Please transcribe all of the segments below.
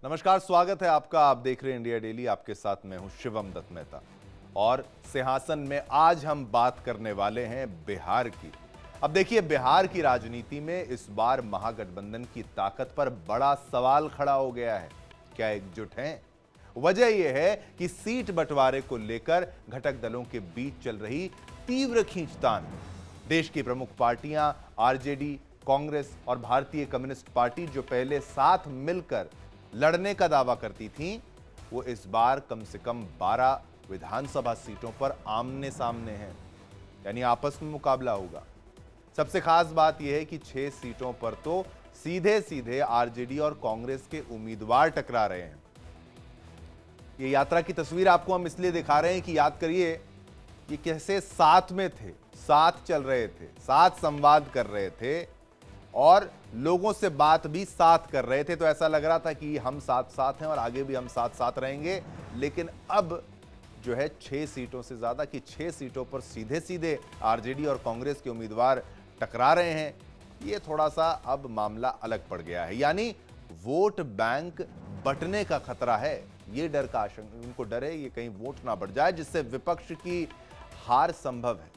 नमस्कार, स्वागत है आपका। आप देख रहे हैं इंडिया डेली। आपके साथ मैं हूं शिवम दत्त मेहता और सिंहासन में आज हम बात करने वाले हैं बिहार की। अब देखिए, बिहार की राजनीति में इस बार महागठबंधन की ताकत पर बड़ा सवाल खड़ा हो गया है। क्या एकजुट हैं? वजह यह है कि सीट बंटवारे को लेकर घटक दलों के बीच चल रही तीव्र खींचतान। देश की प्रमुख पार्टियां आरजेडी, कांग्रेस और भारतीय कम्युनिस्ट पार्टी जो पहले साथ मिलकर लड़ने का दावा करती थीं, वो इस बार कम से कम 12 विधानसभा सीटों पर आमने सामने हैं, यानी आपस में मुकाबला होगा। सबसे खास बात यह है कि 6 सीटों पर तो सीधे सीधे आरजेडी और कांग्रेस के उम्मीदवार टकरा रहे हैं। ये यात्रा की तस्वीर आपको हम इसलिए दिखा रहे हैं कि याद करिए कि कैसे साथ में थे, साथ चल रहे थे, साथ संवाद कर रहे थे और लोगों से बात भी साथ कर रहे थे। तो ऐसा लग रहा था कि हम साथ साथ हैं और आगे भी हम साथ साथ रहेंगे। लेकिन अब जो है 6 सीटों से ज्यादा की 6 सीटों पर सीधे सीधे आरजेडी और कांग्रेस के उम्मीदवार टकरा रहे हैं। ये थोड़ा सा अब मामला अलग पड़ गया है, यानी वोट बैंक बंटने का खतरा है। ये डर का आशंका, उनको डर है ये कहीं वोट ना बढ़ जाए जिससे विपक्ष की हार संभव है।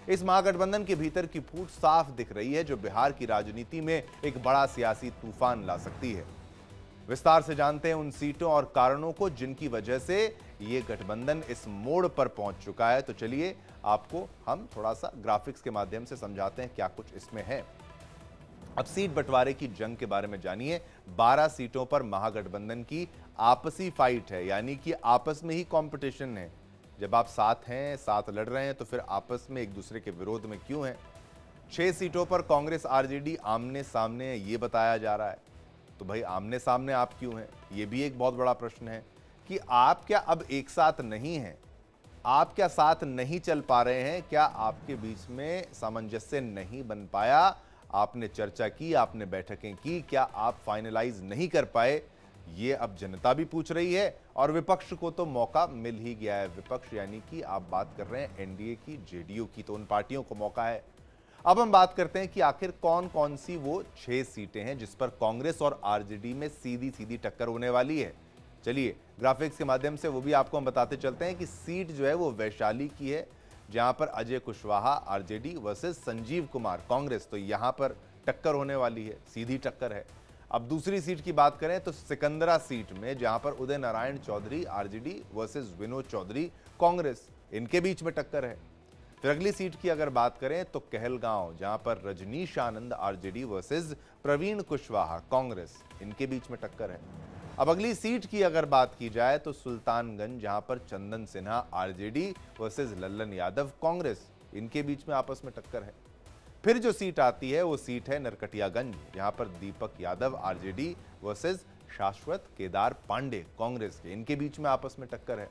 इस महागठबंधन के भीतर की फूट साफ दिख रही है, जो बिहार की राजनीति में एक बड़ा सियासी तूफान ला सकती है। विस्तार से जानते हैं उन सीटों और कारणों को जिनकी वजह से ये गठबंधन इस मोड़ पर पहुंच चुका है। तो चलिए आपको हम थोड़ा सा ग्राफिक्स के माध्यम से समझाते हैं क्या कुछ इसमें है। अब सीट बंटवारे की जंग के बारे में जानिए। 12 सीटों पर महागठबंधन की आपसी फाइट है, यानी कि आपस में ही कंपटीशन है। जब आप साथ हैं, साथ लड़ रहे हैं, तो फिर आपस में एक दूसरे के विरोध में क्यों हैं? 6 सीटों पर कांग्रेस आरजेडी आमने सामने है, ये बताया जा रहा है। तो भाई आमने सामने आप क्यों हैं? ये भी एक बहुत बड़ा प्रश्न है कि आप क्या अब एक साथ नहीं हैं? आप क्या साथ नहीं चल पा रहे हैं? क्या आपके बीच में सामंजस्य नहीं बन पाया? आपने चर्चा की, आपने बैठकें की, क्या आप फाइनलाइज नहीं कर पाए? ये अब जनता भी पूछ रही है और विपक्ष को तो मौका मिल ही गया है। विपक्ष यानी कि आप बात कर रहे हैं एनडीए की, जेडीयू की, तो उन पार्टियों को मौका है। अब हम बात करते हैं कि आखिर कौन कौन सी वो 6 सीटें हैं जिस पर कांग्रेस और आरजेडी में सीधी सीधी टक्कर होने वाली है। चलिए ग्राफिक्स के माध्यम से वो भी आपको हम बताते चलते हैं कि सीट जो है वो वैशाली की है, जहां पर अजय कुशवाहा आरजेडी वर्सेस संजीव कुमार कांग्रेस। तो यहां पर टक्कर होने वाली है, सीधी टक्कर है। अब दूसरी सीट की बात करें तो सिकंदरा सीट में, जहां पर उदय नारायण चौधरी आरजेडी वर्सेस विनोद चौधरी कांग्रेस, इनके बीच में टक्कर है। फिर अगली सीट की अगर बात करें तो कहलगांव, जहां पर रजनीश आनंद आरजेडी वर्सेस प्रवीण कुशवाहा कांग्रेस, इनके बीच में टक्कर है। अब अगली सीट की अगर बात की जाए तो सुल्तानगंज, जहां पर चंदन सिन्हा आरजेडी वर्सेस लल्लन यादव कांग्रेस, इनके बीच में आपस में टक्कर है। फिर जो सीट आती है वो सीट है नरकटियागंज, जहां पर दीपक यादव आरजेडी वर्सेस शाश्वत केदार पांडे कांग्रेस के, इनके बीच में आपस में टक्कर है।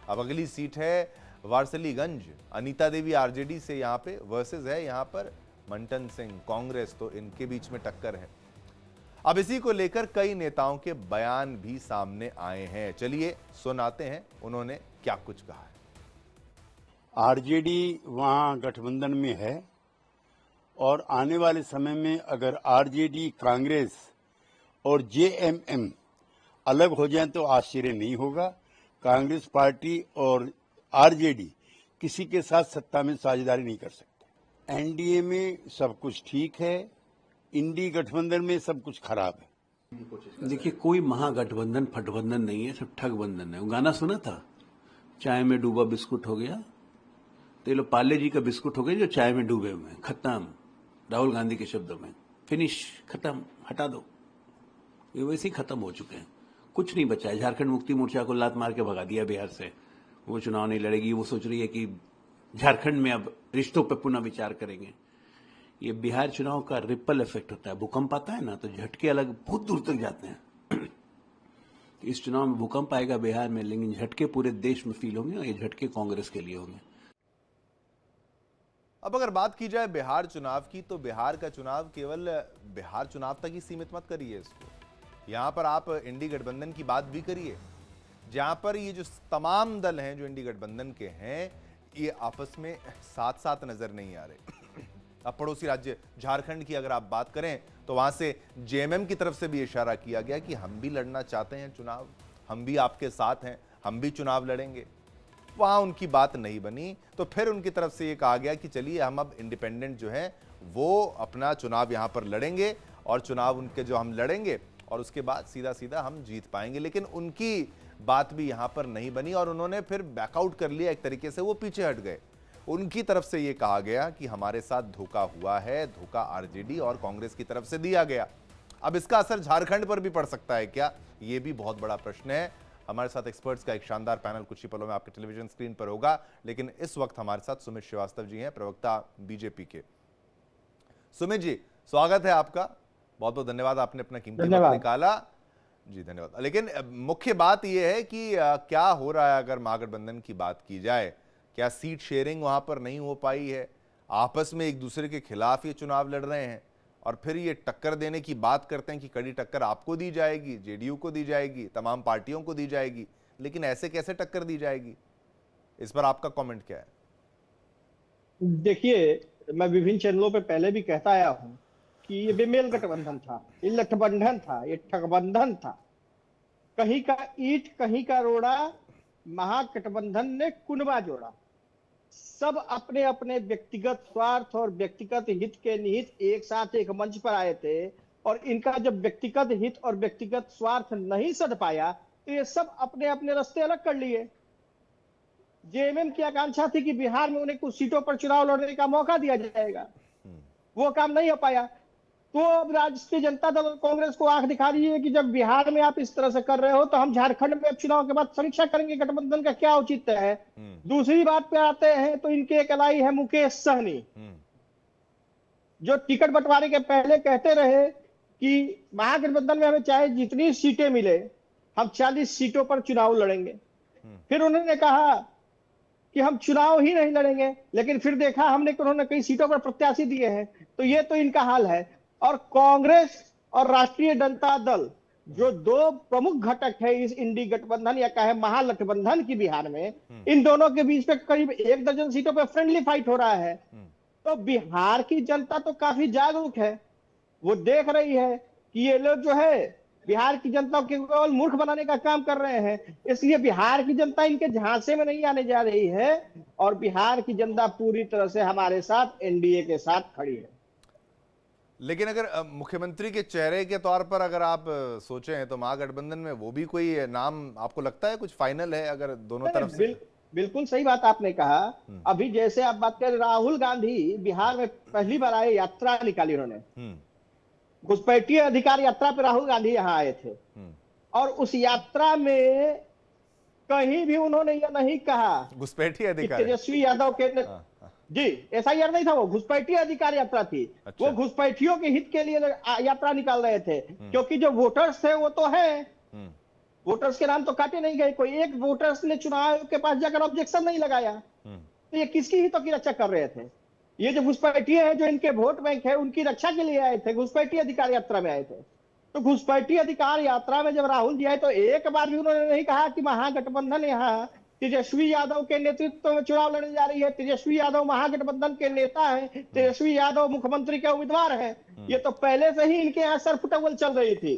अब अगली सीट है वारसलीगंज, अनीता देवी आरजेडी से यहां पे वर्सेस है यहां पर मंटन सिंह कांग्रेस, तो इनके बीच में टक्कर है। अब इसी को लेकर कई नेताओं के बयान भी सामने आए हैं। चलिए सुनाते हैं उन्होंने क्या कुछ कहा है। आरजेडी वहां गठबंधन में है और आने वाले समय में अगर आरजेडी, कांग्रेस और जेएमएम अलग हो जाएं तो आश्चर्य नहीं होगा। कांग्रेस पार्टी और आरजेडी किसी के साथ सत्ता में साझेदारी नहीं कर सकते। एनडीए में सब कुछ ठीक है, इंडी गठबंधन में सब कुछ खराब है। देखिए, कोई महागठबंधन फटबंधन नहीं है, सब ठगबंधन है। वो गाना सुना था, चाय में डूबा बिस्कुट हो गया, तो ये लो पार्ले जी का बिस्कुट हो गया जो चाय में डूबे हुए हैं। खत्म, राहुल गांधी के शब्दों में, फिनिश, खत्म, हटा दो। ये वैसे ही खत्म हो चुके हैं, कुछ नहीं बचा है। झारखंड मुक्ति मोर्चा को लात मार के भगा दिया बिहार से, वो चुनाव नहीं लड़ेगी। वो सोच रही है कि झारखंड में अब रिश्तों पर पुनः विचार करेंगे। ये बिहार चुनाव का रिपल इफेक्ट होता है। भूकंप आता है ना तो झटके अलग बहुत दूर तक जाते हैं। इस चुनाव में भूकंप आएगा बिहार में, लेकिन झटके पूरे देश में फील होंगे और ये झटके कांग्रेस के लिए होंगे। अब अगर बात की जाए बिहार चुनाव की, तो बिहार का चुनाव केवल बिहार चुनाव तक ही सीमित मत करिए इसको। यहां पर आप इंडी गठबंधन की बात भी करिए, जहां पर ये जो तमाम दल हैं जो इंडी गठबंधन के हैं, ये आपस में साथ साथ नजर नहीं आ रहे। अब पड़ोसी राज्य झारखंड की अगर आप बात करें तो तो वहां से जेएमएम की तरफ से भी इशारा किया गया कि हम भी लड़ना चाहते हैं चुनाव, हम भी आपके साथ हैं, हम भी चुनाव लड़ेंगे। वहां उनकी बात नहीं बनी, तो फिर उनकी तरफ से ये कहा गया कि चलिए हम अब इंडिपेंडेंट जो है वो अपना चुनाव यहां पर लड़ेंगे और चुनाव उनके जो हम लड़ेंगे और उसके बाद सीधा सीधा हम जीत पाएंगे। लेकिन उनकी बात भी यहां पर नहीं बनी और उन्होंने फिर बैकआउट कर लिया, एक तरीके से वो पीछे हट गए। उनकी तरफ से ये कहा गया कि हमारे साथ धोखा हुआ है, धोखा आरजेडी और कांग्रेस की तरफ से दिया गया। अब इसका असर झारखंड पर भी पड़ सकता है क्या, ये भी बहुत बड़ा प्रश्न है। हमारे साथ एक्सपर्ट्स का एक शानदार पैनल कुछ ही पलों में आपके टेलीविजन स्क्रीन पर होगा, लेकिन इस वक्त हमारे साथ सुमित श्रीवास्तव जी हैं, प्रवक्ता बीजेपी के। सुमित जी, स्वागत है आपका, बहुत बहुत धन्यवाद, आपने अपना कीमती वक्त निकाला जी, धन्यवाद। लेकिन मुख्य बात यह है कि क्या हो रहा है अगर महागठबंधन की बात की जाए, क्या सीट शेयरिंग वहां पर नहीं हो पाई है, आपस में एक दूसरे के खिलाफ ये चुनाव लड़ रहे हैं और फिर ये टक्कर देने की बात करते हैं कि कड़ी टक्कर आपको दी जाएगी, जेडीयू को दी जाएगी, तमाम पार्टियों को दी जाएगी, लेकिन ऐसे कैसे टक्कर दी जाएगी, इस पर आपका कमेंट क्या है? देखिए, मैं विभिन्न चैनलों पे पहले भी कहता आया हूं कि ये बेमेल गठबंधन था, ये लठबंधन था, ये ठगबंधन था। कहीं का ईंट कहीं का रोड़ा, महागठबंधन ने कुनबा जोड़ा। सब अपने अपने व्यक्तिगत स्वार्थ और व्यक्तिगत हित के निहित एक साथ एक मंच पर आए थे और इनका जब व्यक्तिगत हित और व्यक्तिगत स्वार्थ नहीं सध पाया तो ये सब अपने अपने रास्ते अलग कर लिए। जेएमएम की आकांक्षा थी कि बिहार में उन्हें कुछ सीटों पर चुनाव लड़ने का मौका दिया जाएगा, वो काम नहीं हो पाया। तो अब राष्ट्रीय जनता दल और कांग्रेस को आंख दिखा रही है कि जब बिहार में आप इस तरह से कर रहे हो तो हम झारखंड में अब चुनाव के बाद समीक्षा करेंगे गठबंधन का क्या औचित्य है। दूसरी बात पे आते हैं तो इनके एक अलाई है मुकेश सहनी, जो टिकट बंटवारे के पहले कहते रहे कि महागठबंधन में हमें चाहे जितनी सीटें मिले हम 40 सीटों पर चुनाव लड़ेंगे। फिर उन्होंने कहा कि हम चुनाव ही नहीं लड़ेंगे, लेकिन फिर देखा हमने कि उन्होंने कई सीटों पर प्रत्याशी दिए हैं। तो ये तो इनका हाल है। और कांग्रेस और राष्ट्रीय जनता दल जो दो प्रमुख घटक है इस इंडी गठबंधन या कहे महागठबंधन की बिहार में, इन दोनों के बीच में करीब 1 दर्जन सीटों पर फ्रेंडली फाइट हो रहा है। तो बिहार की जनता तो काफी जागरूक है, वो देख रही है कि ये लोग जो है बिहार की जनता को केवल मूर्ख बनाने का काम कर रहे हैं। इसलिए बिहार की जनता इनके झांसे में नहीं आने जा रही है और बिहार की जनता पूरी तरह से हमारे साथ एनडीए के साथ खड़ी है। लेकिन अगर मुख्यमंत्री के चेहरे के तौर पर अगर आप सोचें तो महागठबंधन में वो भी कोई नाम आपको लगता है कुछ फाइनल है अगर दोनों तरफ से? बिल्कुल सही बात आपने कहा। अभी जैसे आप बात करें, राहुल गांधी बिहार में पहली बार आए, यात्रा निकाली उन्होंने, घुसपैठिए अधिकार यात्रा पे राहुल गांधी यहाँ आए थे और उस यात्रा में कहीं भी उन्होंने यह नहीं कहा घुसपैठिए अधिकार तेजस्वी यादव के जी एसआईआर नहीं था, वो घुसपैठिए अधिकार यात्रा थी। अच्छा। वो घुसपैठियों के हित के लिए यात्रा निकाल रहे थे, क्योंकि जो वोटर्स थे वो तो है, वोटर्स के नाम तो काटे नहीं गए। कोई एक वोटर्स ने चुनाव के पास जाकर ऑब्जेक्शन नहीं लगाया। तो ये किसकी हितों की रक्षा कर रहे थे? ये जो घुसपैठिए है, जो इनके वोट बैंक है, उनकी रक्षा के लिए आए थे, घुसपैठिए अधिकार यात्रा में आए थे। तो घुसपैठिए अधिकार यात्रा में जब राहुल जी आए तो एक बार भी उन्होंने नहीं कहा कि महागठबंधन यहाँ तेजस्वी यादव के नेतृत्व में चुनाव लड़ने जा रही है, तेजस्वी यादव महागठबंधन के नेता है, तेजस्वी यादव मुख्यमंत्री के उम्मीदवार है। ये तो पहले से ही इनके यहाँ सरफुटबल चल रही थी।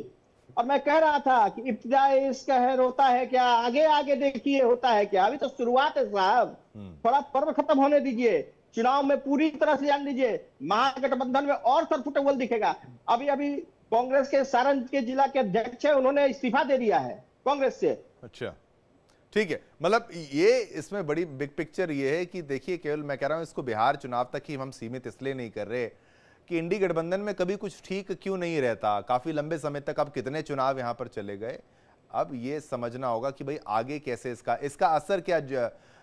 और मैं कह रहा था कि इब्तिदाई इश्क है, रोता है क्या, आगे आगे देखिए होता है क्या। अभी तो शुरुआत है साहब, थोड़ा पर्व खत्म होने दीजिए, चुनाव में पूरी तरह से जान लीजिए, महागठबंधन में और सरफुटबल दिखेगा। अभी अभी कांग्रेस के सारण के जिला के अध्यक्ष है, उन्होंने इस्तीफा दे दिया है कांग्रेस से। अच्छा, ठीक है। मतलब ये इसमें बड़ी बिग पिक्चर ये है कि देखिए, केवल मैं कह रहा हूं इसको बिहार चुनाव तक ही हम सीमित इसलिए नहीं कर रहे कि इंडी गठबंधन में कभी कुछ ठीक क्यों नहीं रहता, काफी लंबे समय तक अब कितने चुनाव यहां पर चले गए। अब ये समझना होगा कि भाई आगे कैसे इसका असर क्या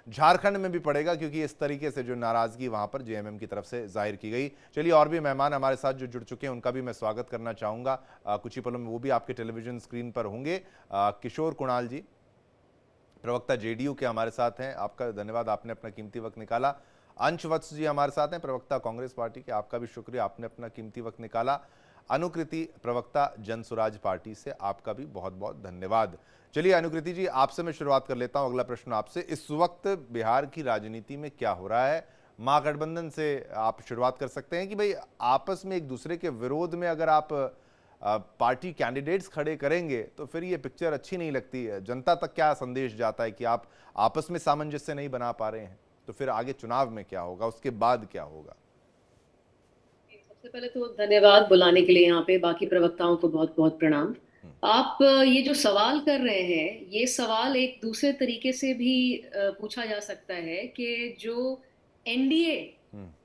झारखंड में भी पड़ेगा, क्योंकि इस तरीके से जो नाराजगी वहां पर जेएमएम की तरफ से जाहिर की गई। चलिए, और भी मेहमान हमारे साथ जो जुड़ चुके हैं उनका भी मैं स्वागत करना चाहूंगा। कुछ ही पलों में वो भी आपके टेलीविजन स्क्रीन पर होंगे। किशोर कुणाल जी, प्रवक्ता जेडीयू के हमारे साथ हैं, आपका धन्यवाद, आपने अपना कीमती वक्त निकाला। अंश वत्स जी हमारे साथ हैं, प्रवक्ता कांग्रेस पार्टी के, आपका भी शुक्रिया, आपने अपना कीमती वक्त निकाला। अनुकृति, प्रवक्ता जनसुराज पार्टी से, आपका भी बहुत बहुत धन्यवाद। चलिए अनुकृति जी, आपसे मैं शुरुआत कर लेता हूं। अगला प्रश्न आपसे, इस वक्त बिहार की राजनीति में क्या हो रहा है? महागठबंधन से आप शुरुआत कर सकते हैं कि भाई आपस में एक दूसरे के विरोध में अगर आप पार्टी कैंडिडेट्स खड़े करेंगे तो फिर ये पिक्चर अच्छी नहीं लगती है। जनता तक क्या संदेश जाता है कि आप आपस में सामंजस्य नहीं बना पा रहे हैं, तो फिर आगे चुनाव में क्या होगा, उसके बाद क्या होगा? सबसे पहले तो धन्यवाद बुलाने के लिए यहाँ पे, बाकी प्रवक्ताओं को बहुत बहुत प्रणाम। आप ये जो सवाल कर रहे हैं, ये सवाल एक दूसरे तरीके से भी पूछा जा सकता है कि जो एनडीए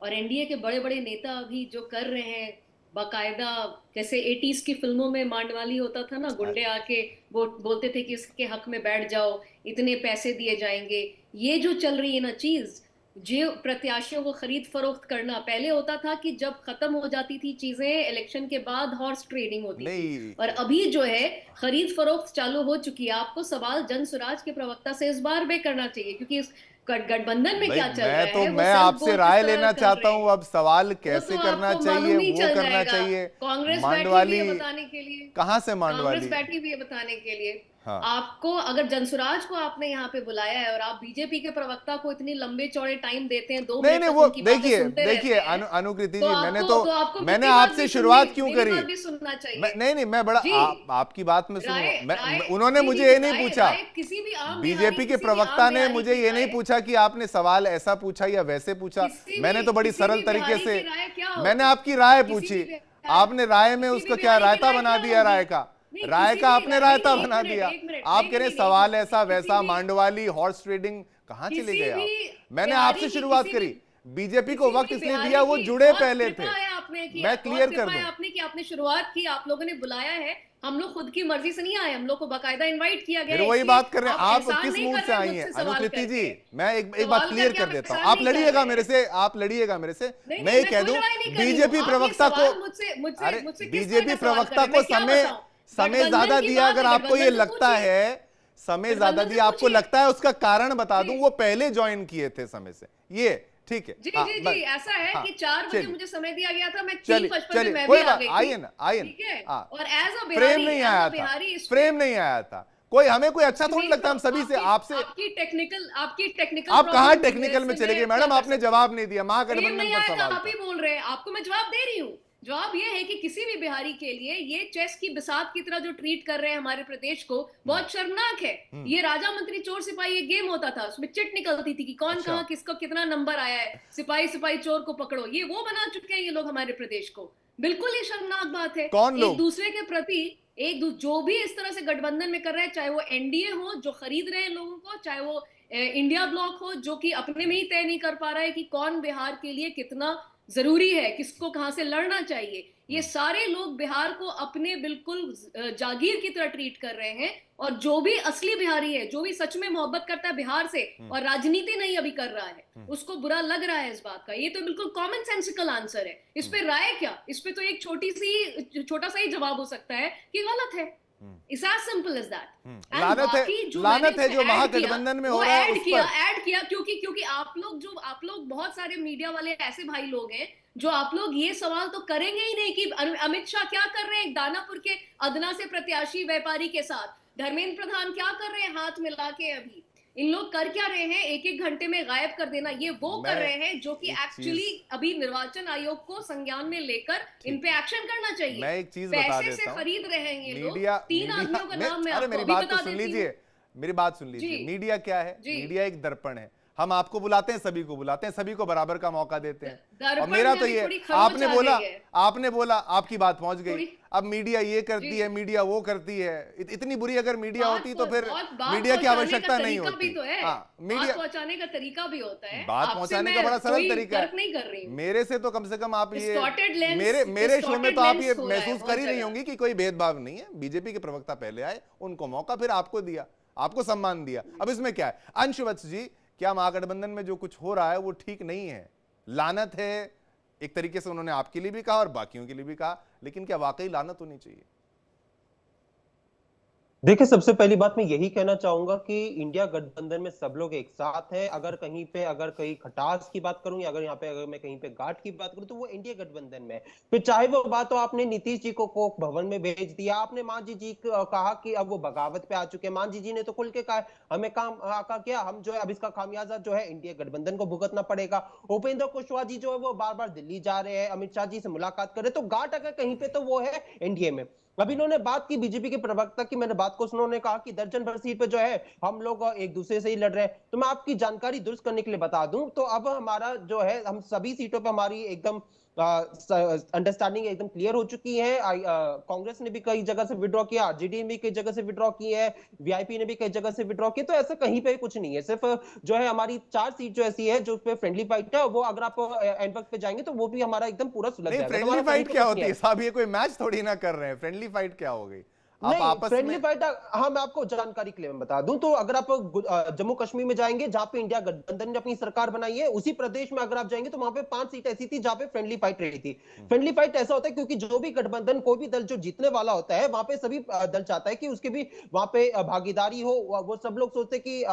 और एनडीए के बड़े बड़े नेता अभी जो कर रहे हैं बाकायदा, जैसे 80s की फिल्मों में मांडवाली होता था ना, गुंडे आके वो बोलते थे कि इसके हक में बैठ जाओ, इतने पैसे दिए जाएंगे। ये जो चल रही है ना चीज, जो प्रत्याशियों को खरीद फरोख्त करना, पहले होता था कि जब खत्म हो जाती थी चीजें इलेक्शन के बाद हॉर्स ट्रेडिंग होती थी, और अभी जो है खरीद फरोख्त चालू हो चुकी है। आपको सवाल जन स्वराज के प्रवक्ता से इस बार भी करना चाहिए, क्योंकि इस गठबंधन में क्या चल रहा है, वो मैं आपसे राय लेना चाहता हूँ। अब सवाल वो कैसे तो करना आपको चाहिए, मालूम ही वो चल करना जाएगा। चाहिए। कांग्रेस मांडवाली बैठी हुई है बताने के लिए, कहाँ से मांडवाली? कांग्रेस बैठी हुई है बताने के लिए। हाँ। आपको अगर जनसुराज को आपने यहाँ पे बुलाया है और आप बीजेपी के प्रवक्ता को इतने लंबे चौड़े टाइम देते हैं, 2 नहीं मिनट नहीं, तक वो उनकी बातें देखिए सुनते रहते देखिए हैं, अनुकृति तो जी, आपको मैंने कितनी बात आपसे भी शुरुआत सुननी, क्यों मेरी करी? बात भी सुनना चाहिए। नहीं मैं बड़ा जी। आपकी बात में राय- सुनूंगा। राय- उन्होंने नहीं, मुझे नहीं, ये नहीं राय- पूछा, राय किसी भी आम बीजेपी बिहारी, के किसी भी प्रवक्ता आम ने बिहारी मुझे की ये नहीं राय- पूछा कि आपने सवाल ऐसा पूछा या वैसे पूछा। किसी मैंने भी- तो बड़ी किसी सरल भी तरीके बिहारी से की राय क्या होगी? मैंने आपकी राय किसी पूछी, भी बिहारी- आपने राय में किसी उसका भी क्या बिहारी की रायता राय बना क्या दिया, होगी? राय का नहीं, राय किसी का भी आपने राय- रायता नहीं, बना एक दिया। मिनट, आप नहीं, कह रहे नहीं, सवाल नहीं, ऐसा किसी वैसा, भी- मांडवाली हॉर्स ट्रेडिंग, कहाँ चले किसी गए आप? भी मैंने बिहारी आपसे की शुरुआत किसी करी। भी- बीजेपी को किसी वक्त भी इसलिए बिहारी दिया, वो की जुड़े बहुत पहले थे। कृपा है आपने किया, मैं बहुत क्लियर कर कृपा है दूं। आपने कि आपने शुरुआत की, आप लोगों ने बुलाया है। हम लोग खुद की मर्जी से नहीं आए, हम लोग को बाकायदा इनवाइट किया गया फिर है। वही इसलिए बात कर रहे हैं। आप एहसान किस नहीं मूड कर से रहे आई मुझसे हैं सवाल अनुकृति जी? करके। मैं एक बात सवाल क्लियर करके कर आप देता हूँ। एहसान आप नहीं कर लड़िएगा रहे मेरे हैं। से, आप लड़िएगा मेरे से। नहीं, मैं ये मैं कह कोई दूं, लड़ाई नहीं कर रही हूं। बीजेपी आप ये प्रवक्ता सवाल को मुझसे अरे किस तरह बीजेपी का सवाल प्रवक्ता कर रहे को हैं? मैं क्या समय बताऊं? ज्यादा गठबंधन की दिया। बात अगर है, आपको ये गठबंधन से लगता पूछिए। है समय ज्यादा गठबंधन से दिया, आपको पूछिए। लगता है, उसका कारण बता दूं, जी। वो पहले ज्वाइन किए थे समय से। ये ठीक है। जी हाँ, जी बस। जी, ऐसा है हाँ, कि 4 बजे चलिए। मुझे समय दिया गया था, मैं चलिए 3:55 चलिए, मैं कोई भी आ बात, गई आइए थी। ना, आइए ठीक है, ना। हाँ, और एज अ फ्रेम नहीं आया था, बिहारी फ्रेम नहीं आया था। कोई हमें कोई अच्छा थोड़ी लगता, हम सभी से आपसे। आपकी टेक्निकल आप कहाँ प्रॉब्लम टेक्निकल में से चले मैं गए क्या मैडम? कर आपने सकती जवाब हूँ? नहीं दिया, प्रेम महागठबंधन नहीं पर आया था, सवाल आप ही था। बोल रहे हैं, आपको मैं जवाब दे रही हूँ। जवाब ये है कि किसी भी बिहारी के लिए ये चेस की बिसात की तरह जो ट्रीट कर रहे हैं हमारे प्रदेश को, बहुत शर्मनाक है। ये राजा मंत्री चोर सिपाही ये गेम होता था, उसमें चिट निकलती थी कि कौन अच्छा। कहाँ किसका कितना नंबर आया है, सिपाही सिपाही चोर को पकड़ो, ये वो बना चुके हैं ये लोग हमारे प्रदेश को। बिल्कुल ये शर्मनाक बात है। कौन लोग? एक दूसरे के प्रति जो भी इस तरह से गठबंधन में कर रहे हैं, चाहे वो एनडीए हो जो खरीद रहे हैं लोगों को, चाहे वो इंडिया ब्लॉक हो जो कि अपने में ही तय नहीं कर पा रहा है कि कौन बिहार के लिए कितना जरूरी है, किसको कहां से लड़ना चाहिए। ये सारे लोग बिहार को अपने बिल्कुल जागीर की तरह ट्रीट कर रहे हैं। और जो भी असली बिहारी है, जो भी सच में मोहब्बत करता है बिहार से और राजनीति नहीं अभी कर रहा है, उसको बुरा लग रहा है इस बात का। ये तो बिल्कुल कॉमन सेंसिकल आंसर है। इस पे राय क्या? इस पे तो एक छोटा सा ही जवाब हो सकता है कि गलत है। It's as simple as that. And लानत है, बाकी जो लानत मैंने है उसमें जो add महागठबंधन में किया, हो वो रहा है ऐड उस किया क्योंकि आप लोग बहुत सारे मीडिया वाले ऐसे भाई लोग हैं जो आप लोग ये सवाल तो करेंगे ही नहीं कि अमित शाह क्या कर रहे हैं दानापुर के अदना से प्रत्याशी व्यापारी के साथ, धर्मेंद्र प्रधान क्या कर रहे हैं हाथ मिला के, अभी इन लोग कर क्या रहे हैं, एक एक घंटे में गायब कर देना, ये वो कर रहे हैं जो कि एक्चुअली अभी निर्वाचन आयोग को संज्ञान में लेकर इन पे एक्शन करना चाहिए। मैं एक चीज बता पैसे देता से हूं, खरीद रहे हैं ये लोग। मीडिया 3 आदमियों का नाम मैं अरे आपको मेरी अभी बात तो बता सुन देती हूँ। लीजिए, मेरी बात सुन लीजिए। जी। मीडिया क्या है? जी। मीडिया एक दर्पण है। हम आपको बुलाते हैं, सभी को बुलाते हैं, सभी को बराबर का मौका देते हैं। दर्पण और मेरा में तो भी ये, थोड़ी खरोच आपने आ बोला, गई है। आपने बोला, आपकी बात पहुंच गई। थोड़ी- अब मीडिया ये करती जी। है, मीडिया वो करती है। इतनी बुरी अगर मीडिया बात होती तो फिर बात मीडिया की पहुंचाने आवश्यकता का नहीं तरीका होती। भी तो है। हाँ, बात मीडिया पहुंचाने का तरीका भी होता है। बात आपसे पहुंचाने मैं का बड़ा सरल कोई तरीका तर्क है। नहीं कर रही हूँ। मेरे से तो कम से कम आप ये Distorted lens- मेरे शो में तो आप ये distorted lens हो रहा है महसूस बहुत कर ही नहीं जगह। होंगी कि कोई भेदभाव नहीं है। बीजेपी के प्रवक्ता पहले आए, उनको मौका, फिर आपको दिया, आपको सम्मान दिया। अब इसमें क्या है? अंशुवत्स जी, क्या महागठबंधन में जो कुछ हो रहा है वो ठीक नहीं है, लानत है? एक तरीके से उन्होंने आपके लिए भी कहा और बाकियों के लिए भी कहा, लेकिन क्या वाकई लानत होनी चाहिए? देखिए, सबसे पहली बात मैं यही कहना चाहूंगा कि इंडिया गठबंधन में सब लोग एक साथ हैं। अगर कहीं खटास की बात करूं या अगर मैं कहीं पे गांठ की बात करूं तो वो इंडिया गठबंधन में है। फिर चाहे वो बात हो, आपने नीतीश जी को कोक भवन में भेज दिया, आपने मांझी जी को कहा कि अब वो बगावत पे आ चुके हैं। मांझी जी ने तो खुल के कहा हमें काम का क्या, हम जो है अब इसका खामियाजा जो है इंडिया गठबंधन को भुगतना पड़ेगा। उपेंद्र कुशवाहा जी जो है वो बार बार दिल्ली जा रहे हैं, अमित शाह जी से मुलाकात कर रहे हैं, तो गांठ अगर कहीं पे तो वो है एनडीए में। अभी इन्होंने बात की बीजेपी के प्रवक्ता की, मैंने बात को सुना, उन्होंने कहा कि दर्जन भर सीट पे जो है हम लोग एक दूसरे से ही लड़ रहे हैं। तो मैं आपकी जानकारी दुरुस्त करने के लिए बता दूं तो अब हमारा जो है, हम सभी सीटों पे हमारी एकदम अंडरस्टैंडिंग एकदम क्लियर हो चुकी है। कांग्रेस ने भी कई जगह से विड्रॉ किया, आरजेडी ने भी कई जगह से विड्रॉ की है, वीआईपी ने भी कई जगह से विड्रॉ किया। तो ऐसा कहीं पे कुछ नहीं है, सिर्फ जो है हमारी 4 सीट जो ऐसी है जो पे फ्रेंडली फाइट है, वो अगर आप एंड वक्त पे जाएंगे तो वो भी हमारा एकदम पूरा सुलझ नहीं, जाएगा। तो फ्रेंडली हमारा फाइट कहीं पे क्या कुछ होती नहीं है साहब? ये कोई मैच थोड़ी ना कर रहे हैं। फ्रेंडली फाइट क्या हो गई? आप नहीं, आपस फ्रेंडली में फाइट, हाँ मैं आपको जानकारी के लिए मैं बता दूं तो अगर आप जम्मू कश्मीर में जाएंगे जहां पे इंडिया गठबंधन ने अपनी सरकार बनाई है, उसी प्रदेश में अगर आप जाएंगे तो वहां पे 5 सीट ऐसी थी जहां पे फ्रेंडली फाइट रही थी। फ्रेंडली फाइट ऐसा होता है क्योंकि जो भी गठबंधन, कोई भी दल जो जीतने वाला होता है, वहां पे सभी दल चाहता है कि उसके भी वहां पे भागीदारी हो। वो सब लोग सोचते कि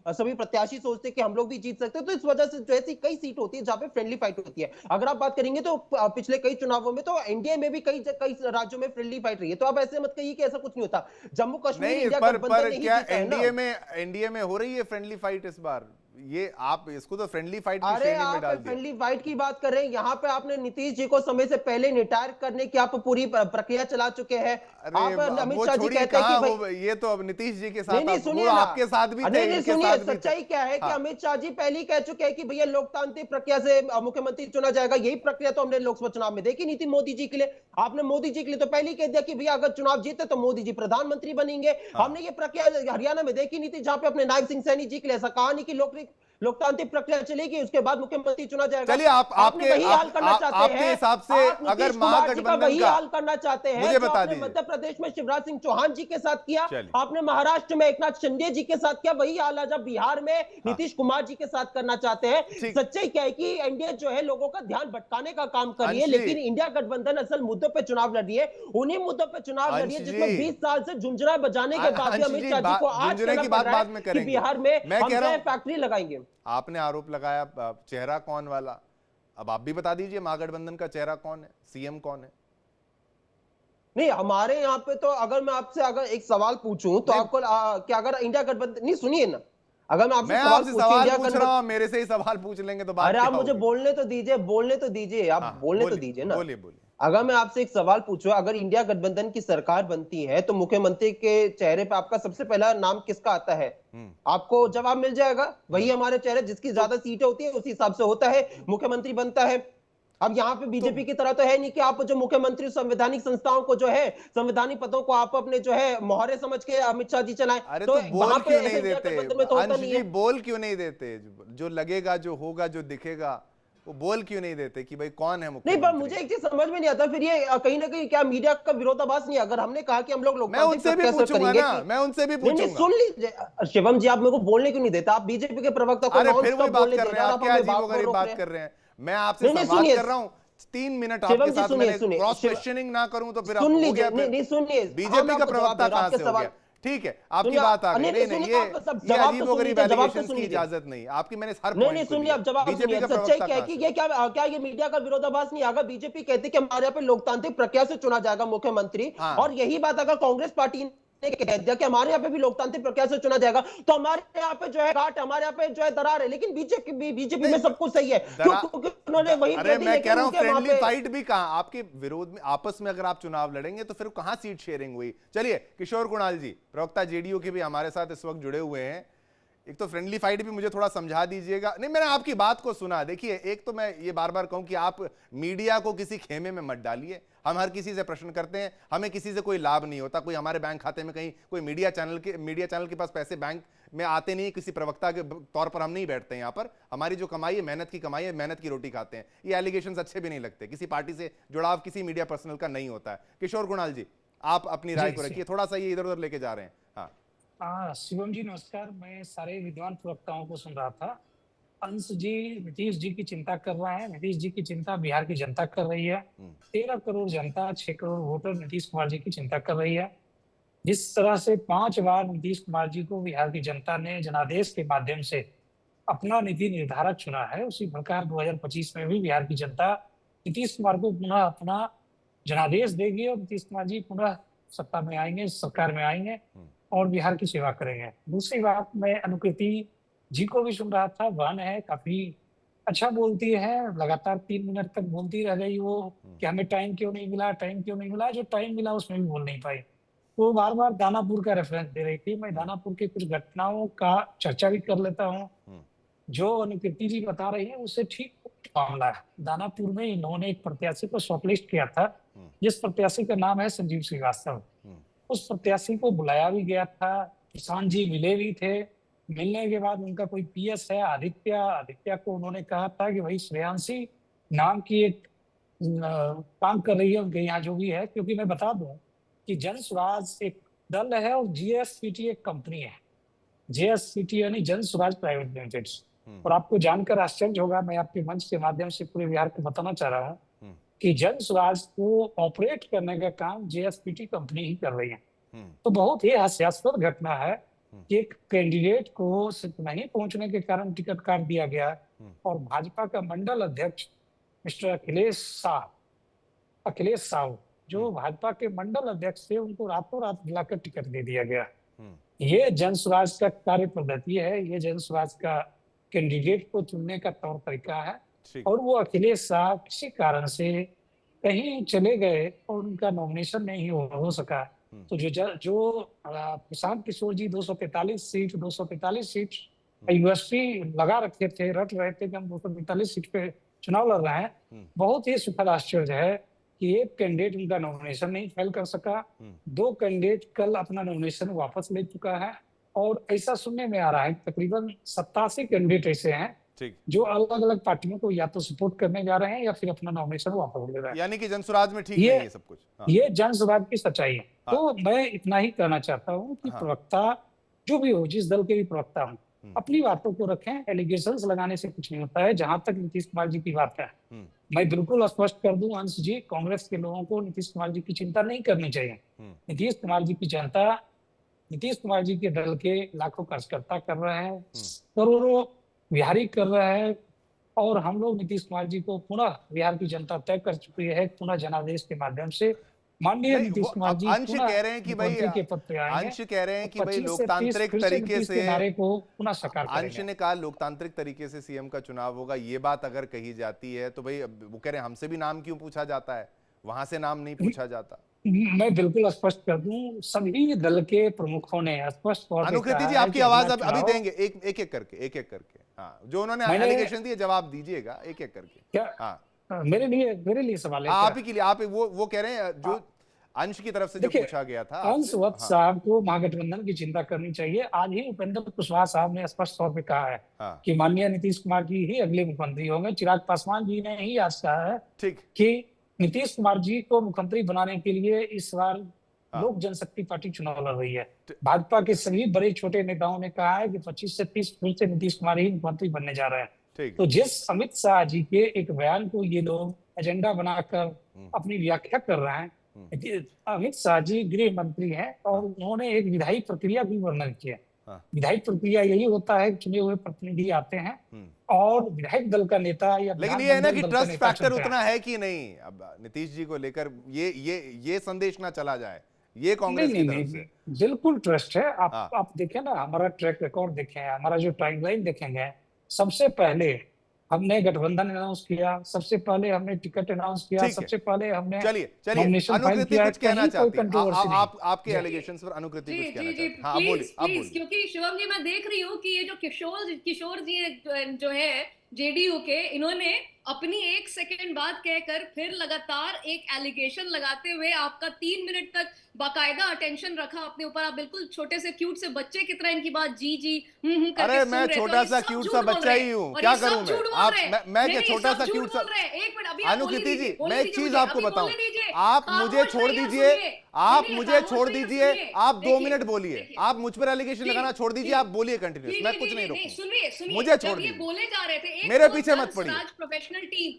सभी प्रत्याशी सोचते हैं कि हम लोग भी जीत सकते हैं। तो इस वजह से जो ऐसी कई सीट होती है जहां पे फ्रेंडली फाइट होती है। अगर आप बात करेंगे तो पिछले कई चुनावों में तो एनडीए में भी कई कई राज्यों में फ्रेंडली फाइट रही है। तो आप ऐसे मत कहिए कि ऐसा कुछ नहीं होता। जम्मू कश्मीर नहीं, इंडिया पर गठबंधन ने ही क्या जीता है ना। एनडीए में हो रही है फ्रेंडली फाइट इस बार? ये आप इसको तो फ्रेंडली फाइट की अरे श्रेणी में आप डाल दिया। फ्रेंडली फाइट की बात कर रहे हैं, यहाँ पे आपने नीतीश जी को समय से पहले रिटायर करने की आप पूरी प्रक्रिया चला चुके हैं। अरे आप अब अमित वो शाह जी छोड़िए, कहते हैं कि कहाँ भाई, वो, ये तो अब नीतीश जी के नहीं साथ नहीं अब वो सुनिए ना, आपके साथ भी थे, नहीं नहीं इनके सुनिए, साथ भी थे। सच्चाई क्या है कि हाँ, अमित शाह जी पहले ही कह चुके हैं कि भैया लोकतांत्रिक प्रक्रिया से मुख्यमंत्री चुना जाएगा। यही प्रक्रिया तो हमने लोकसभा चुनाव में देखी नहीं थी मोदी जी के लिए। आपने मोदी जी के लिए तो पहले ही कह दिया कि भैया अगर चुनाव जीते तो मोदी जी प्रधानमंत्री बनेंगे। हाँ। हमने ये प्रक्रिया हरियाणा में देखी नहीं थी, जहां पे अपने नायब सिंह सैनी जी के लिए ऐसा कहा नहीं कि लोकतांत्रिक प्रक्रिया चलेगी उसके बाद मुख्यमंत्री चुना जाएगा। चलिए, आपने वही हाल करना चाहते आपके हैं। हिसाब से आप अगर नीतीश कुमार जी का महागठबंधन वही का, हाल करना चाहते हैं मुझे जो बता आपने दीजिए। मध्य प्रदेश में शिवराज सिंह चौहान जी के साथ किया, चलिए। आपने महाराष्ट्र में एकनाथ शिंदे जी के साथ किया, वही हाल आज आप बिहार में हाँ, नीतीश कुमार जी के साथ करना चाहते हैं। ठीक। सच्चाई क्या है कि एनडीए जो है लोगों का ध्यान भटकाने का काम कर रही है, अंश जी, लेकिन इंडिया गठबंधन असल मुद्दों पर चुनाव लड़ रही है। उन्हीं मुद्दों पर चुनाव लड़ रही अंश है जी, जिसमें 20 साल से झुंझुना बजाने के बाद भी अंश अमित जी, शाह जी को आज झुंझुने कहना की पड़ बात रहा बाद में है कि करेंगे। बिहार में मैं हम कह जो रहा है हूं, फैक्ट्री लगाएंगे। आपने आरोप लगाया, चेहरा कौन वाला? अब आप भी बता दीजिए, महागठबंधन का चेहरा कौन है, सीएम कौन है? नहीं, हमारे यहाँ पे तो अगर मैं आपसे अगर एक सवाल पूछूं तो नहीं, आपको क्या अगर इंडिया गठबंधन, नहीं सुनिए ना, अगर मैं आपसे मैं सवाल आपसे पूछूं सवाल इंडिया पूछ रहा हूं, मेरे से ही सवाल पूछ लेंगे तो बात अरे क्या आप मुझे होगी? बोलने तो दीजिए, बोलने तो दीजिए, आप हाँ, बोलने तो बोलिए दीजिए ना। बोलिए बोलिए। अगर मैं आपसे एक सवाल पूछूं, अगर इंडिया गठबंधन की सरकार बनती है तो मुख्यमंत्री के चेहरे पे आपका सबसे पहला नाम किसका आता है? आपको जवाब मिल जाएगा, वही हमारे चेहरे, जिसकी ज्यादा सीटें होती है उसी हिसाब से होता है, मुख्यमंत्री बनता है। अब यहाँ पे बीजेपी की तरह तो है नहीं कि आप जो मुख्यमंत्री संवैधानिक संस्थाओं को जो है, संवैधानिक पदों को आप अपने जो है मोहरे समझ के अमित शाह जी चलाएं। अरे तो तो वहां बोल पे क्यों नहीं इंडिया देते गठबंधन में तो होता अंश नहीं जी? है। बोल क्यों नहीं देते? जो लगेगा, जो होगा, जो दिखेगा, वो बोल क्यों नहीं देते कि भाई कौन है नहीं, पर मुख्यमंत्री? मुझे एक चीज समझ में नहीं आता, फिर ये कहीं ना कहीं क्या मीडिया का विरोधाभास नहीं है? अगर हमने कहा कि हम लोग मैं लोकतांत्रिक उनसे भी प्रक्रिया से पूछूंगा करेंगे ना, मैं उनसे भी नहीं नहीं पूछूंगा। सुन लीजिए शिवम जी, आप मेरे को बोलने क्यों नहीं देते? आप बीजेपी के प्रवक्ता को अरे नॉन फिर वही स्टॉप बात बोलने कर दे रहे रहे हैं, हैं आप और आप क्या हमें बात अजीबोगरीब रोक बात रहे हैं। कर रहे हैं। मैं आपसे नहीं नहीं संवाद सुनिए कर रहा हूं, 3 मिनट शिवम आपके जी, साथ सुनिए मैंने सुनिए क्रॉस क्वेश्चनिंग ना करूं तो फिर आप सुन हो लीजिए, गया। नहीं नहीं सुनिए, बीजेपी का प्रवक्ता कहां से हो गया? ठीक है, आपकी सुनिए, बात आ गई। नहीं, नहीं नहीं, नहीं, सुनिए, आप सब ये जवाब तो अजीबोगरीब सुन लीजिए, जवाब तो एलिगेशंस सुन की लीजिए। इजाजत नहीं। आपकी मैंने हर नहीं नहीं पॉइंट को सुनिए, लिया। अब जवाब बीजेपी सुनिए। का सच्चाई प्रवक्ता क्या है कहां कि से? ये क्या ये मीडिया का विरोधाभास नहीं? अगर बीजेपी कहती कि हमारे यहाँ पे लोकतांत्रिक प्रक्रिया से चुना जाएगा मुख्यमंत्री, हाँ, और यही बात अगर कांग्रेस पार्टी ने कह दिया कि हमारे यहाँ पे भी लोकतांत्रिक प्रक्रिया से चुना जाएगा, तो हमारे यहाँ पे जो है घाट, हमारे यहाँ पे जो है दरार है। लेकिन बीजेपी नहीं, में सब कुछ सही है, क्यों? क्योंकि उन्होंने वही अरे कह दी, मैं कह लेकिन रहा हूं उनके वहां फ्रेंडली पे फाइट भी कहां? आपके विरोध में आपस में अगर आप चुनाव लड़ेंगे तो फिर कहां सीट शेयरिंग हुई? चलिए, किशोर कुणाल जी, प्रवक्ता जेडीयू के भी हमारे साथ इस वक्त जुड़े हुए हैं। एक तो फ्रेंडली फाइट भी मुझे थोड़ा समझा दीजिएगा। नहीं, मैंने आपकी बात को सुना। देखिए, एक तो मैं ये बार बार कहूं कि आप मीडिया को किसी खेमे में मत डालिए। हम हर किसी से प्रश्न करते हैं, हमें किसी से कोई लाभ नहीं होता। कोई हमारे बैंक खाते में कहीं कोई मीडिया चैनल के पास पैसे बैंक में आते नहीं, किसी प्रवक्ता के तौर पर हम नहीं बैठते हैं यहाँ पर। हमारी जो कमाई है, मेहनत की कमाई है, मेहनत की रोटी खाते हैं। ये एलिगेशंस अच्छे भी नहीं लगते। किसी पार्टी से जुड़ाव किसी मीडिया पर्सनल का नहीं होता है। किशोर कुणाल जी, आप अपनी राय को रखिए, थोड़ा सा ये इधर उधर लेके जा रहे हैं। हाँ, शिवम जी नमस्कार। मैं सारे विद्वान प्रवक्ताओं को सुन रहा था। अंश जी नीतीश जी की चिंता कर रहा है, नीतीश जी की चिंता बिहार की जनता कर रही है। 13 करोड़ जनता, 6 करोड़ वोटर नीतीश कुमार जी की चिंता कर रही है। जिस तरह से 5 बार नीतीश कुमार जी को बिहार की जनता ने जनादेश के माध्यम से अपना नीति निर्धारक चुना है, उसी प्रकार 2025 में भी बिहार की जनता नीतीश कुमार को पुनः अपना जनादेश देगी और नीतीश कुमार जी पुनः सत्ता में आएंगे, सरकार में आएंगे और बिहार की सेवा करेंगे। दूसरी बात, मैं अनुकृति जी को भी सुन रहा था, बहन है, काफी अच्छा बोलती है, लगातार 3 मिनट तक बोलती रह गई वो कि हमें टाइम क्यों नहीं मिला, टाइम क्यों नहीं मिला। जो टाइम मिला उसमें भी बोल नहीं पाई। वो बार बार दानापुर का रेफरेंस दे रही थी। मैं दानापुर की कुछ घटनाओं का चर्चा भी कर लेता हूँ। जो अनुकृति जी बता रही है उससे ठीक मामला है। दानापुर में इन्होंने एक प्रत्याशी को शॉर्टलिस्ट किया था, जिस प्रत्याशी का नाम है संजीव श्रीवास्तव। उस प्रत्याशी को बुलाया भी गया था, किसान जी मिले भी थे। मिलने के बाद उनका कोई पीएस है आदित्य को उन्होंने कहा था कि भाई श्रेयांशी नाम की एक काम कर रही है उनके यहाँ जो भी है, क्योंकि मैं बता दूं कि जन स्वराज एक दल है और जीएसपीटी एक कंपनी है। जीएसपीटी यानी जन स्वराज प्राइवेट लिमिटेड। और आपको जानकर आश्चर्य होगा, मैं आपके मंच के माध्यम से पूरे बिहार को बताना चाह रहा हूँ कि जन स्वराज को ऑपरेट करने का काम जीएसपीटी कंपनी ही कर रही है। तो बहुत ही हास्यास्पद घटना है कि एक कैंडिडेट को सिर्फ नहीं पहुंचने के कारण टिकट काट दिया गया और भाजपा का मंडल अध्यक्ष मिस्टर अखिलेश साहू जो भाजपा के मंडल अध्यक्ष थे, उनको रातों रात बुलाकर टिकट दे दिया गया। ये जन स्वराज का कार्य पद्धति है, ये जन स्वराज का कैंडिडेट को चुनने का तौर तरीका है। और वो अखिलेश साहब किसी कारण से कहीं चले गए और उनका नॉमिनेशन नहीं हो सका। तो जो प्रशांत किशोर जी 245 सीट यूएसपी लगा रखे थे, रट रहे थे कि हम 245 सीट पे चुनाव लड़ रहे हैं। बहुत ही सुखद आश्चर्य है कि एक कैंडिडेट उनका नॉमिनेशन नहीं फाइल कर सका। 2 कैंडिडेट कल अपना नॉमिनेशन वापस ले चुका है और ऐसा सुनने में आ रहा है तकरीबन 87 कैंडिडेट ऐसे हैं जो अलग अलग पार्टियों को या तो सपोर्ट करने जा रहे हैं या फिर अपना नॉमिनेशन वापस ले रहे हैं। यानी कि जनसुराज में ठीक नहीं है सब कुछ। ये जनसुराज की सच्चाई है। तो मैं इतना ही कहना चाहता हूँ कि प्रवक्ता जो भी हो, जिस दल के भी प्रवक्ता हो, अपनी बातों को रखें। एलिगेशंस लगाने से कुछ नहीं होता है। जहां तक नीतीश कुमार जी की बात है, मैं बिल्कुल स्पष्ट कर दूं अंश जी, कांग्रेस के लोगों को नीतीश कुमार जी की चिंता नहीं करनी चाहिए। नीतीश कुमार जी की जनता नीतीश कुमार जी के दल के लाखों कार्यकर्ता कर रहे हैं, करोड़ों बिहारी कर रहे हैं और हम लोग नीतीश कुमार जी को पुनः बिहार की जनता तय कर चुकी है पुनः जनादेश के माध्यम से। माननीय नीतीश कुमार जी अंश कह रहे हैं कि भाई लोकतांत्रिक तरीके से नारे को पुनः साकार करेंगे। अंश ने कहा लोकतांत्रिक तरीके से सीएम का चुनाव होगा। ये बात अगर कही जाती है तो भाई वो कह रहे हैं हमसे भी नाम क्यों पूछा जाता है, वहां से नाम नहीं पूछा जाता। मैं बिल्कुल स्पष्ट कर दूं, सभी दल के प्रमुखों ने स्पष्ट तौर पर अनुकृति जी आपकी आवाज अभी देंगे एक एक करके। हाँ, जो उन्होंने एलिगेशन दिए जवाब दीजिएगा एक एक करके। क्या? हाँ, मेरे लिए सवाल है। आप ही के लिए, आप वो कह रहे हैं जो अंश की तरफ से जो पूछा गया था। अंश वत्स साहब को महागठबंधन की चिंता करनी चाहिए। आज ही उपेंद्र कुशवाहा साहब ने स्पष्ट तौर पे कहा है कि माननीय नीतीश कुमार जी ही अगले मुख्यमंत्री होंगे। चिराग पासवान जी ने ही आज कहा है कि नीतीश कुमार जी को मुख्यमंत्री बनाने के लिए इस बार लोक जनशक्ति पार्टी चुनाव लड़ रही है। भाजपा के सभी बड़े छोटे नेताओं ने कहा है कि 25 से 30 फिर से नीतीश कुमार ही मुख्यमंत्री बनने जा रहे हैं। तो जिस अमित शाह जी के एक बयान को ये लोग एजेंडा बनाकर अपनी व्याख्या कर रहे हैं, अमित शाह जी गृह मंत्री हैं और उन्होंने एक विधायी प्रक्रिया भी वर्णन किया। विधायी प्रक्रिया यही होता है, चुने हुए प्रतिनिधि आते हैं और विधायक दल का नेता या लेकिन ये है ना कि ट्रस्ट फैक्टर उतना है कि नहीं अब नीतीश जी को लेकर ये संदेश ना चला जाए, ये कांग्रेस की तरफ से बिल्कुल ट्रस्ट है। आप देखें ना, हमारा ट्रैक रिकॉर्ड देखें, हमारा जो टाइमलाइन देखेंगे, सबसे पहले हमने गठबंधन अनाउंस किया, सबसे पहले हमने टिकट अनाउंस किया, सबसे पहले हमने चलिए अनुकृति कुछ कहना चाहती है आपके एलिगेशंस पर। अनुकृति कुछ कहना चाहती है। हाँ, बोलिए। क्योंकि शिवम जी, मैं देख रही हूँ कि ये जो किशोर जी जो है जेडीयू के, इन्होंने अपनी 1 सेकंड बात कहकर फिर लगातार एक एलिगेशन लगाते हुए आपका 3 मिनट तक बाकायदा अटेंशन रखा अपने ऊपर। आप बिल्कुल छोटे से क्यूट से बच्चे की तरह इनकी बात जी अरे मैं छोटा सा क्यूट सा बच्चा ही हूँ, क्या करूँ मैं क्या छोटा सा क्यूट सा। अनुकृति जी, मैं एक चीज आपको बताऊं, आप मुझे छोड़ दीजिए, आप 2 मिनट बोलिए। आप मुझ पर एलिगेशन लगाना छोड़ दीजिए, आप बोलिए कंटिन्यूस, मैं कुछ नहीं रोकूंगा। मुझे छोड़ दीजिए, बोले जा रहे थे मेरे पीछे मत पड़िए।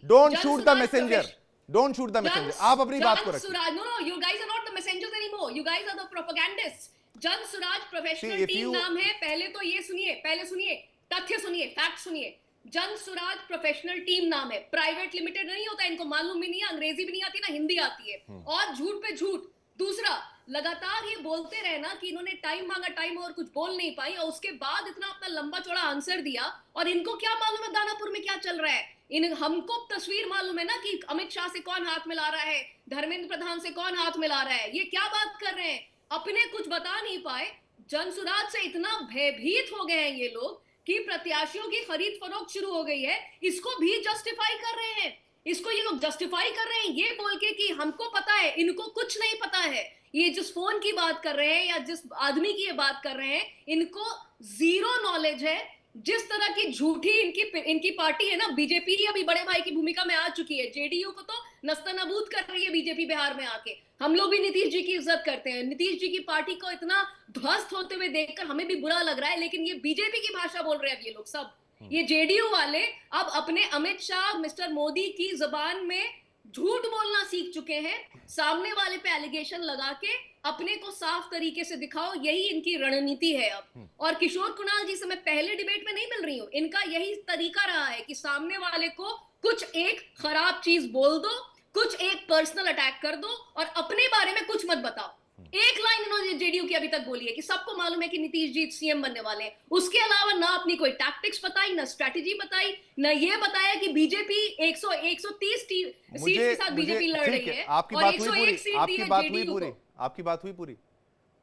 Don't shoot the messenger. Don't shoot the messenger. आप अपनी बात को रखिए। Suraj, no, you guys are not the messengers anymore. You guys are the propagandists. Jan Suraaj professional See, if team you- नाम है। पहले सुनिए, तथ्य सुनिए, फैक्ट सुनिए। जन सुराज प्रोफेशनल टीम नाम है, प्राइवेट लिमिटेड नहीं होता, इनको मालूम भी नहीं है, अंग्रेजी भी नहीं आती ना हिंदी आती है, और झूठ पे झूठ। दूसरा, लगातार ये बोलते रहे ना कि इन्होंने टाइम मांगा, टाइम और कुछ बोल नहीं पाई, और उसके बाद इतना अपना लंबा चौड़ा आंसर दिया, और इनको क्या मालूम है दानापुर में क्या चल रहा है। हमको तस्वीर मालूम है ना कि अमित शाह से कौन हाथ मिला रहा है, धर्मेंद्र प्रधान से कौन हाथ मिला रहा है, ये क्या बात कर रहे हैं, अपने कुछ बता नहीं पाए। जनसुराज से इतना भयभीत हो गए हैं ये लोग कि प्रत्याशियों की खरीद फरोख्त शुरू हो गई है, इसको भी जस्टिफाई कर रहे हैं। इसको ये लोग जस्टिफाई कर रहे हैं ये बोल के कि हमको पता है, इनको कुछ नहीं पता है। ये जिस फोन की बात कर रहे हैं या जिस आदमी की ये बात कर रहे हैं, इनको जीरो नॉलेज है। जिस तरह की झूठी इनकी पार्टी है ना, बीजेपी अभी बड़े भाई की भूमिका में आ चुकी है, जेडीयू को तो नस्तनाबूद कर रही है बीजेपी बिहार में आके। हम लोग भी नीतीश जी की इज्जत करते हैं, नीतीश जी की पार्टी को इतना ध्वस्त होते हुए देखकर हमें भी बुरा लग रहा है, लेकिन ये बीजेपी की भाषा बोल रहे हैं अब ये लोग सब। ये जेडीयू वाले अब अपने अमित शाह, मिस्टर मोदी की जुबान में झूठ बोलना सीख चुके हैं। सामने वाले पे एलिगेशन लगा के अपने को साफ तरीके से दिखाओ, यही इनकी रणनीति है अब। और किशोर कुणाल जी से मैं पहले डिबेट में नहीं मिल रही हूँ, इनका यही तरीका रहा है कि सामने वाले को कुछ एक खराब चीज बोल दो, कुछ एक पर्सनल अटैक कर दो, और अपने बारे में कुछ मत बताओ। एक लाइन इन्होंने जेडीयू की अभी तक बोली है कि सबको मालूम है कि नीतीश जी सीएम बनने वाले हैं, उसके अलावा ना अपनी कोई टैक्टिक्स बताई, ना स्ट्रैटेजी बताई, ना ये बताया कि बीजेपी 130 सीट के साथ बीजेपी लड़ रही है, आपकी और बात हुई 101 पूरी, सीट दी आपकी है बात हुई जेडीयू पूरी, को। आपकी बात हुई पूरी।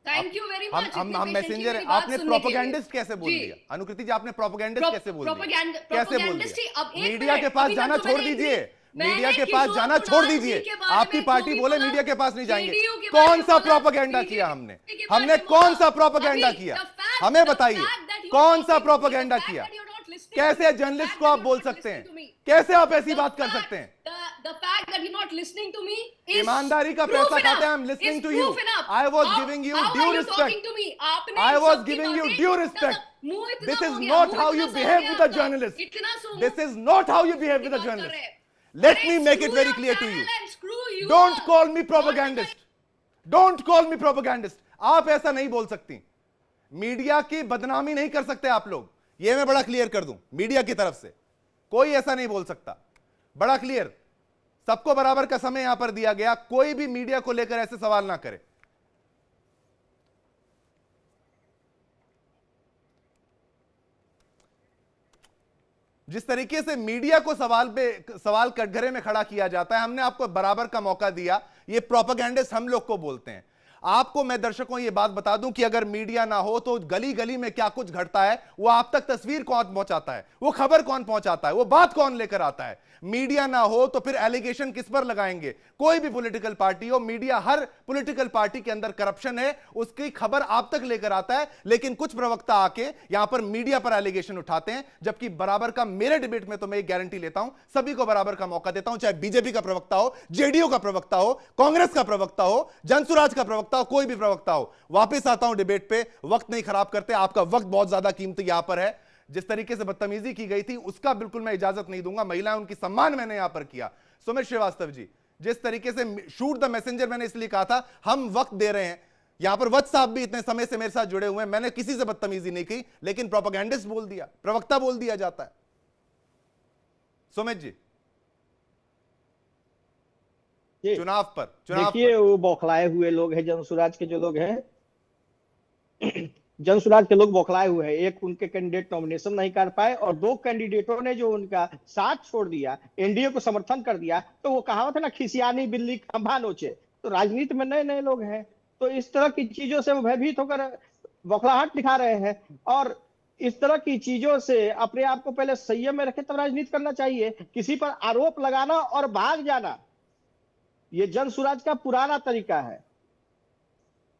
Thank you very much. हम मैसेंजर हैं, आपने प्रोपेगेंडिस्ट कैसे बोल दिया? अनुकृति जी, आपने प्रोपेगेंडिस्ट कैसे बोल दिया? कैसे बोल दिया? मीडिया के पास जाना छोड़ दीजिए, मीडिया के पास जाना छोड़ दीजिए। आपकी पार्टी बोले मीडिया के पास नहीं जाएंगे। कौन सा प्रोपेगेंडा किया हमने? हमने कौन सा प्रोपेगेंडा किया? हमें बताइए, कौन सा प्रोपेगेंडा किया? कैसे जर्नलिस्ट को आप बोल सकते हैं? कैसे आप ऐसी बात कर सकते हैं? The fact that you're not listening to me is ईमानदारी का पैसा खाते हैं। I'm listening to you. I was giving you due respect. I was giving you due respect. This is not how you behave with a journalist. This is not how you behave with a journalist. Let me make it very clear to you. Don't call me propagandist. Don't call me propagandist. आप ऐसा नहीं बोल सकती। Media की बदनामी नहीं कर सकते आप लोग, ये मैं बड़ा क्लियर कर दूं। मीडिया की तरफ से कोई ऐसा नहीं बोल सकता, बड़ा क्लियर। सबको बराबर का समय यहां पर दिया गया, कोई भी मीडिया को लेकर ऐसे सवाल ना करे। जिस तरीके से मीडिया को सवाल कटघरे में खड़ा किया जाता है, हमने आपको बराबर का मौका दिया। ये प्रोपेगेंडिस्ट हम लोग को बोलते हैं। आपको मैं दर्शकों ये बात बता दूं कि अगर मीडिया ना हो तो गली गली में क्या कुछ घटता है वो आप तक तस्वीर कौन पहुंचाता है, वो खबर कौन पहुंचाता है, वो बात कौन लेकर आता है। मीडिया ना हो तो फिर एलिगेशन किस पर लगाएंगे? कोई भी पॉलिटिकल पार्टी हो, मीडिया हर पॉलिटिकल पार्टी के अंदर करप्शन है, उसकी खबर आप तक लेकर आता है। लेकिन कुछ प्रवक्ता आके यहां पर मीडिया पर एलिगेशन उठाते हैं, जबकि बराबर का मेरे डिबेट में तो मैं एक गारंटी लेता हूं, सभी को बराबर का मौका देता हूं, चाहे बीजेपी का प्रवक्ता हो, जेडीयू का प्रवक्ता हो, कांग्रेस का प्रवक्ता हो, जनसुराज का प्रवक्ता हो, कोई भी प्रवक्ता हो। वापस आता हूं डिबेट पे, वक्त नहीं खराब करते, आपका वक्त बहुत ज्यादा कीमती यहां पर है। जिस तरीके से बदतमीजी की गई थी उसका बिल्कुल मैं इजाजत नहीं दूंगा। महिलाएं, उनकी सम्मान मैंने यहां पर किया। सुमित श्रीवास्तव जी, जिस तरीके से शूट द मैसेंजर मैंने इसलिए कहा था, हम वक्त दे रहे हैं। यहां पर वत्स साहब भी इतने समय से मेरे साथ जुड़े हुए हैं, मैंने किसी से बदतमीजी नहीं की, लेकिन प्रोपेगेंडिस्ट बोल दिया, प्रवक्ता बोल दिया जाता है। सुमित जी, चुनाव पर देखिए, वो बौखलाए हुए लोग हैं जनसुराज के जो लोग हैं, जनसुराज के लोग बौखलाए हुए हैं। एक, उनके कैंडिडेट नॉमिनेशन नहीं कर पाए, और दो कैंडिडेटों ने जो उनका साथ छोड़ दिया, एनडीए को समर्थन कर दिया। तो वो कहावत है ना, खिसियानी बिल्ली खंभा नोचे। तो राजनीति में नए नए लोग हैं, तो इस तरह की चीजों से वो भयभीत होकर बौखलाहट दिखा रहे हैं। और इस तरह की चीजों से अपने आप को पहले संयम में रखे, तब राजनीति करना चाहिए। किसी पर आरोप लगाना और भाग जाना, ये जनसुराज का पुराना तरीका है।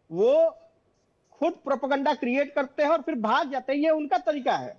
वो खुद प्रोपेगेंडा क्रिएट करते हैं और फिर भाग जाते हैं, ये उनका तरीका है।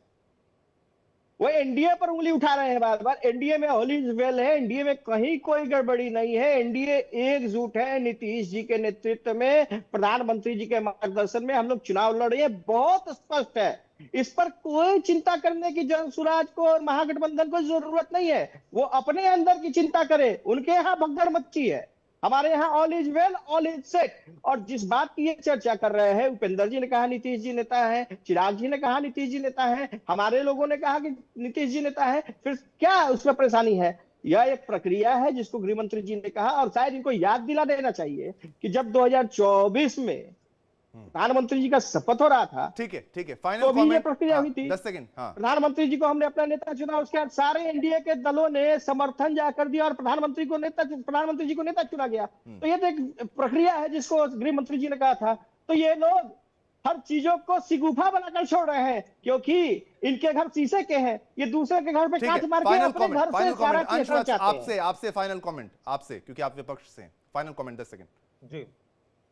वो एनडीए पर उंगली उठा रहे हैं बार बार। एनडीए में ऑल इज वेल है, एनडीए में कहीं कोई गड़बड़ी नहीं है, एनडीए एकजुट है। नीतीश जी के नेतृत्व में, प्रधानमंत्री जी के मार्गदर्शन में हम लोग चुनाव लड़ रहे हैं। बहुत स्पष्ट है इस पर कोई चिंता करने की स्वराज को और महागठबंधन को जरूरत नहीं है। वो अपने अंदर की चिंता करे, उनके यहाँ भगदड़ मच्ची है, हमारे यहाँ all is well all is set. और जिस बात की ये चर्चा कर रहे हैं, उपेंद्र जी ने कहा नीतीश जी नेता है, चिराग जी ने कहा नीतीश जी नेता है, हमारे लोगों ने कहा कि नीतीश जी नेता है, फिर क्या उसमें परेशानी है? यह एक प्रक्रिया है जिसको गृह मंत्री जी ने कहा, और शायद इनको याद दिला देना चाहिए कि जब 2024 में प्रधानमंत्री जी का शपथ हो रहा था, ठीक है, फाइनल तो भी ये कमेंट। प्रक्रिया हुई थी। 10 सेकंड। हाँ, प्रधानमंत्री जी को हमने अपना नेता चुना, उसके बाद सारे एनडीए के दलों ने समर्थन जाकर दिया और प्रधानमंत्री जी को नेता चुना गया। तो ये तो एक प्रक्रिया है जिसको गृह मंत्री जी ने कहा था। तो ये लोग हर चीजों को सिगुफा बनाकर छोड़ रहे हैं, क्योंकि इनके घर शीशे के हैं, ये दूसरे के घर पे कांच मार के अपने घर से सारा चीज चाहते हैं। आपसे फाइनल कमेंट, आपसे, क्योंकि आप विपक्ष से हैं। Final comment 10 second. जी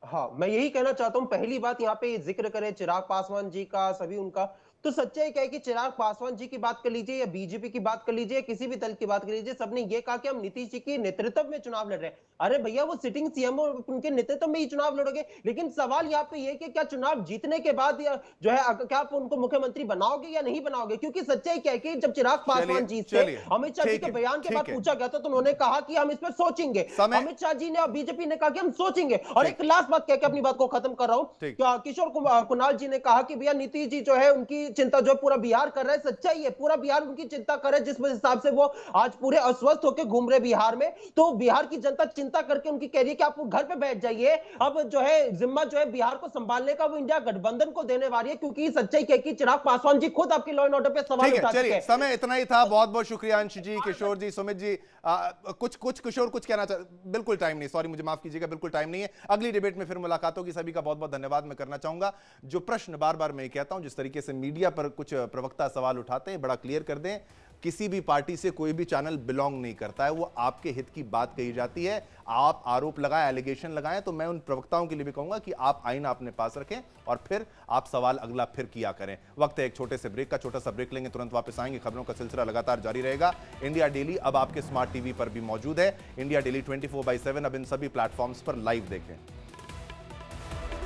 हाँ, मैं यही कहना चाहता हूं। पहली बात यहाँ पे जिक्र करें चिराग पासवान जी का, सभी उनका, तो सच्चाई क्या है कि चिराग पासवान जी की बात कर लीजिए या बीजेपी की बात कर लीजिए, किसी भी दल की बात कर लीजिए, सबने ये कहा कि हम नीतीश जी के नेतृत्व में चुनाव लड़ रहे हैं। अरे भैया, वो सिटिंग सीएम और उनके नेतृत्व में ही चुनाव लड़ोगे। लेकिन सवाल यहाँ पे ये कि क्या चुनाव जीतने के बाद जो है क्या आप उनको मुख्यमंत्री बनाओगे या नहीं बनाओगे? क्योंकि सच्चाई क्या है कि जब चिराग पासवान जी से अमित शाह जी के बयान के बाद पूछा गया था, तो उन्होंने कहा कि हम इस पर सोचेंगे। अमित शाह जी ने और बीजेपी ने कहा कि हम सोचेंगे। और एक लास्ट बात कह के अपनी बात को खत्म कर रहा हूं, किशोर कुणाल जी ने कहा कि भैया नीतीश जी जो है उनकी चिंता जो पूरा बिहार कर रहा है। सच्चाई है, पूरा बिहार उनकी चिंता कर रहा है, जिस हिसाब से वो आज पूरे अस्वस्थ होकर घूम रहे बिहार में। तो बिहार की जनता चिंता करके उनकी कह रही है कि आप घर पे बैठ जाइए। अब जो है जिम्मा जो है बिहार को संभालने का वो इंडिया गठबंधन को देने वाली है, क्योंकि सच्चाई क्या है कि चिराग पासवान जी खुद आपके लॉ एंड ऑर्डर पे सवाल उठा चुके हैं। समय इतना ही था। बहुत बहुत शुक्रिया अंश जी, किशोर जी, सुमित जी। कुछ किशोर कुछ कहना बिल्कुल टाइम नहीं, सॉरी, मुझे माफ कीजिएगा, बिल्कुल टाइम नहीं है। अगली डिबेट में फिर मुलाकात होगी। सभी का बहुत बहुत धन्यवाद मैं करना चाहूंगा। जो प्रश्न बार बार मैं कहता हूं, जिस तरीके से मीडिया पर कुछ प्रवक्ता सवाल उठाते हैं, बड़ा क्लियर कर दें, किसी भी पार्टी से कोई भी चैनल बिलोंग नहीं करता है। वो आपके हित की बात कही जाती है। आप आरोप लगाएं, एलिगेशन लगाएं, तो मैं उन प्रवक्ताओं के लिए भी कहूंगा कि आप आईना अपने पास रखें और फिर आप सवाल अगला फिर किया करें। वक्त है एक छोटे से ब्रेक का, छोटा सा ब्रेक लेंगे, तुरंत वापस आएंगे। खबरों का सिलसिला लगातार जारी रहेगा। इंडिया डेली अब आपके स्मार्ट टीवी पर भी मौजूद है। इंडिया डेली 24/7 अब इन सभी प्लेटफॉर्म्स पर लाइव देखें।